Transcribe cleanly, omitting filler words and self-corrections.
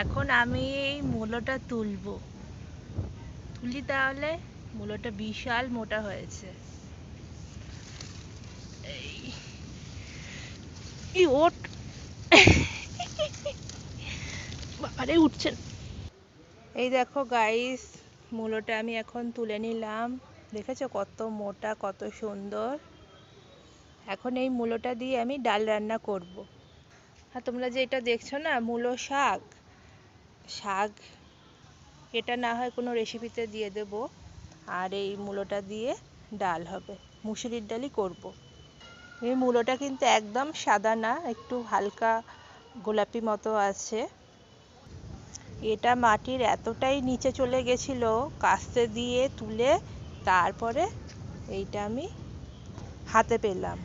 এখন আমি এই মূলোটা তুলি তাহলে। মূলোটা বিশাল মোটা হয়েছে। এই ওঠ বাবারে, উঠছেন। এই দেখো গাইস, মূলোটা আমি এখন তুলে নিলাম। দেখেছো কত মোটা, কত সুন্দর। এখন এই মূলোটা দিয়ে আমি ডাল রান্না করব। আর তোমরা যে এটা দেখছো না, মূলো শাক, এটা না হয় কোনো রেসিপিতে দিয়ে দেব। আর এই মূলোটা দিয়ে ডাল হবে, মুসুরির ডালই করব। এই মূলোটা কিন্তু একদম সাদা না, একটু হালকা গোলাপি মতো আছে। এটা মাটির এতটাই নিচে চলে গেছিল, কাস্তে দিয়ে তুলে তারপরে এইটা আমি হাতে পেলাম।